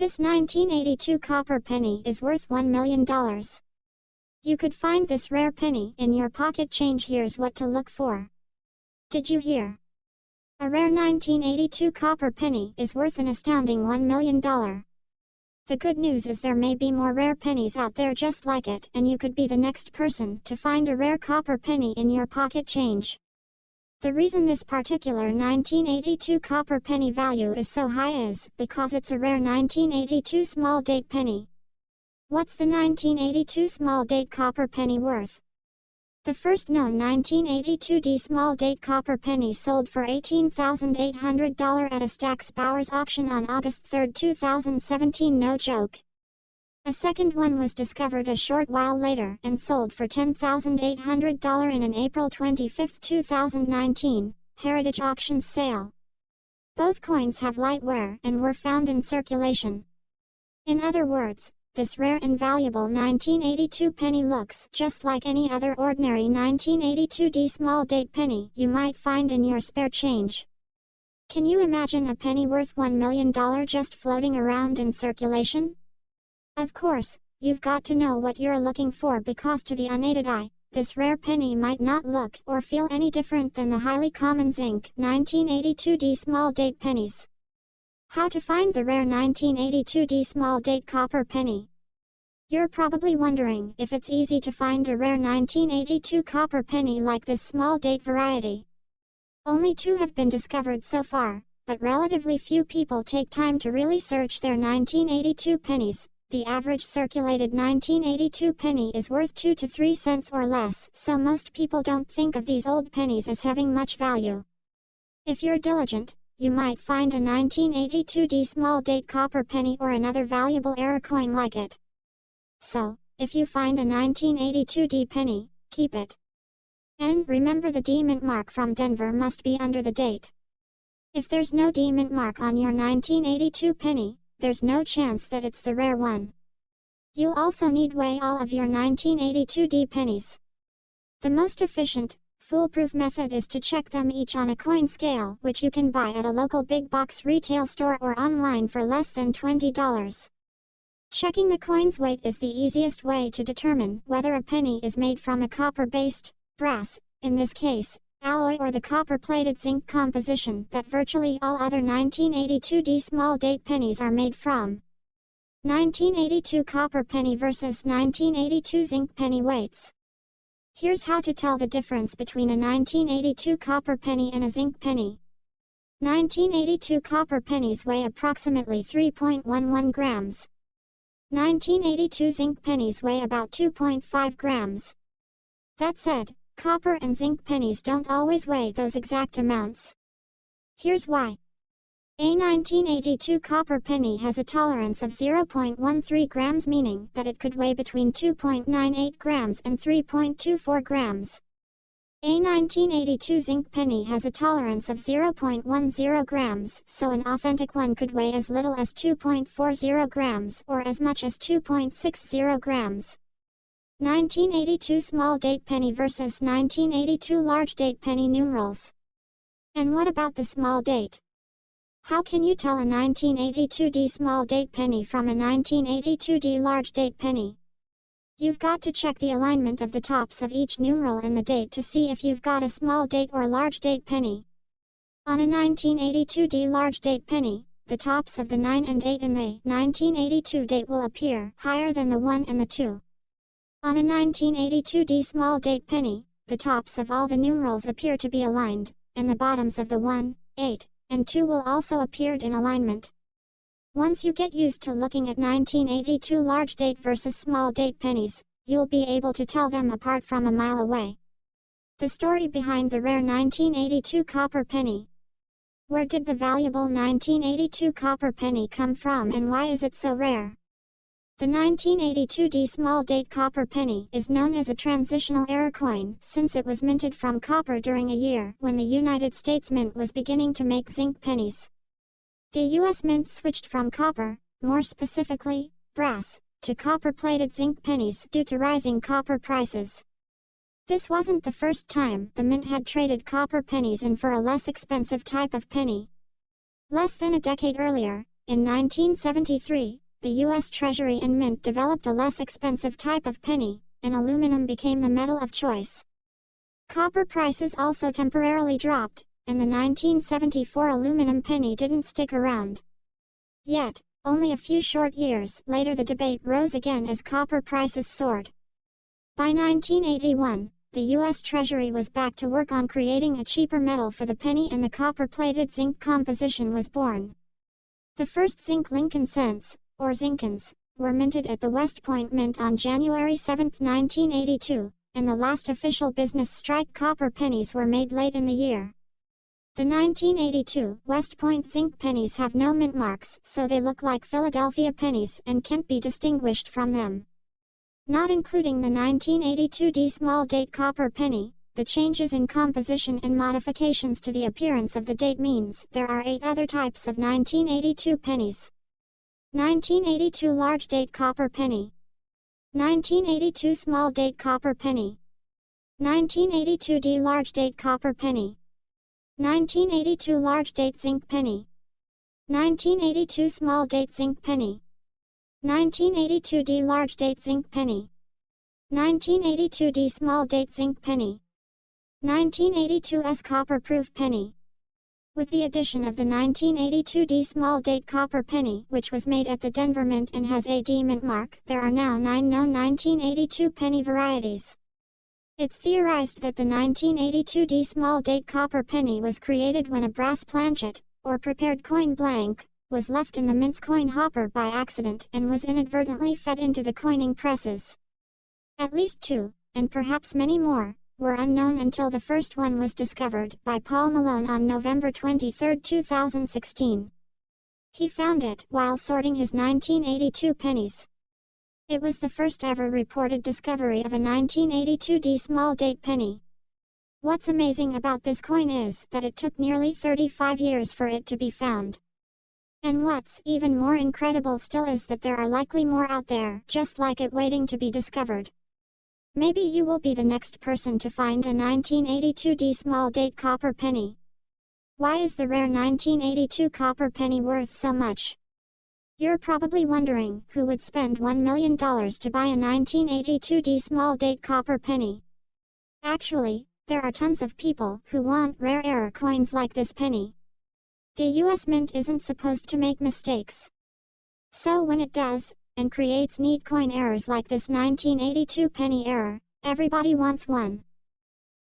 This 1982 copper penny is worth $1 million. You could find this rare penny in your pocket change. Here's what to look for. Did you hear? A rare 1982 copper penny is worth an astounding $1 million. The good news is there may be more rare pennies out there just like it, and you could be the next person to find a rare copper penny in your pocket change. The reason this particular 1982 copper penny value is so high is because it's a rare 1982 small date penny. What's the 1982 small date copper penny worth? The first known 1982D small date copper penny sold for $18,800 at a Stack's Bowers auction on August 3, 2017. No joke. A second one was discovered a short while later and sold for $10,800 in an April 25, 2019, Heritage Auctions sale. Both coins have light wear and were found in circulation. In other words, this rare and valuable 1982 penny looks just like any other ordinary 1982D small date penny you might find in your spare change. Can you imagine a penny worth $1 million just floating around in circulation? Of course, you've got to know what you're looking for, because to the unaided eye, this rare penny might not look or feel any different than the highly common zinc 1982D small date pennies. How to find the rare 1982D small date copper penny? You're probably wondering if it's easy to find a rare 1982 copper penny like this small date variety. Only 2 have been discovered so far, but relatively few people take time to really search their 1982 pennies. The average circulated 1982 penny is worth 2 to 3 cents or less, so most people don't think of these old pennies as having much value. If you're diligent, you might find a 1982D small date copper penny or another valuable era coin like it. So, if you find a 1982D penny, keep it. And remember, the D mint mark from Denver must be under the date. If there's no D mint mark on your 1982 penny, there's no chance that it's the rare one. You'll also need weigh all of your 1982D pennies. The most efficient, foolproof method is to check them each on a coin scale, which you can buy at a local big box retail store or online for less than $20. Checking the coin's weight is the easiest way to determine whether a penny is made from a copper-based, brass, in this case, alloy, or the copper-plated zinc composition that virtually all other 1982D small date pennies are made from. 1982 copper penny versus 1982 zinc penny weights. Here's how to tell the difference between a 1982 copper penny and a zinc penny. 1982 copper pennies weigh approximately 3.11 grams. 1982 zinc pennies weigh about 2.5 grams. That said, copper and zinc pennies don't always weigh those exact amounts. Here's why. A 1982 copper penny has a tolerance of 0.13 grams, meaning that it could weigh between 2.98 grams and 3.24 grams. A 1982 zinc penny has a tolerance of 0.10 grams, so an authentic one could weigh as little as 2.40 grams or as much as 2.60 grams. 1982 small date penny versus 1982 large date penny numerals. And what about the small date? How can you tell a 1982D small date penny from a 1982D large date penny? You've got to check the alignment of the tops of each numeral and the date to see if you've got a small date or large date penny. On a 1982D large date penny, the tops of the 9 and 8 in the 1982 date will appear higher than the 1 and the 2. On a 1982D small date penny, the tops of all the numerals appear to be aligned, and the bottoms of the 1, 8, and 2 will also appear in alignment. Once you get used to looking at 1982 large date versus small date pennies, you'll be able to tell them apart from a mile away. The story behind the rare 1982 copper penny. Where did the valuable 1982 copper penny come from, and why is it so rare? The 1982D small date copper penny is known as a transitional era coin since it was minted from copper during a year when the United States Mint was beginning to make zinc pennies. The U.S. Mint switched from copper, more specifically, brass, to copper-plated zinc pennies due to rising copper prices. This wasn't the first time the Mint had traded copper pennies in for a less expensive type of penny. Less than a decade earlier, In 1973, the U.S. Treasury and Mint developed a less expensive type of penny, and aluminum became the metal of choice. Copper prices also temporarily dropped, and the 1974 aluminum penny didn't stick around. Yet, only a few short years later the debate rose again as copper prices soared. By 1981, the U.S. Treasury was back to work on creating a cheaper metal for the penny, and the copper-plated zinc composition was born. The first zinc Lincoln cents, or zinkins, were minted at the West Point Mint on January 7, 1982, and the last official business strike copper pennies were made late in the year. The 1982 West Point zinc pennies have no mint marks, so they look like Philadelphia pennies and can't be distinguished from them. Not including the 1982 D small date copper penny, the changes in composition and modifications to the appearance of the date means there are 8 other types of 1982 pennies. 1982 large date copper penny, 1982 small date copper penny, 1982 D large date copper penny, 1982 large date zinc penny, 1982 small date zinc penny, 1982 D large date zinc penny, 1982 D small date zinc penny, 1982 S copper proof penny. With the addition of the 1982 D small date copper penny, which was made at the Denver Mint and has a D mint mark, there are now 9 known 1982 penny varieties. It's theorized that the 1982 D small date copper penny was created when a brass planchet, or prepared coin blank, was left in the mint's coin hopper by accident and was inadvertently fed into the coining presses. At least 2, and perhaps many more, were unknown until the first one was discovered by Paul Malone on November 23, 2016. He found it while sorting his 1982 pennies. It was the first ever reported discovery of a 1982 D small date penny. What's amazing about this coin is that it took nearly 35 years for it to be found. And what's even more incredible still is that there are likely more out there just like it waiting to be discovered. Maybe you will be the next person to find a 1982 D small date copper penny. Why is the rare 1982 copper penny worth so much? You're probably wondering who would spend $1 million to buy a 1982 D small date copper penny. Actually, there are tons of people who want rare error coins like this penny. The US Mint isn't supposed to make mistakes. So when it does, and creates neat coin errors like this 1982 penny error, everybody wants one.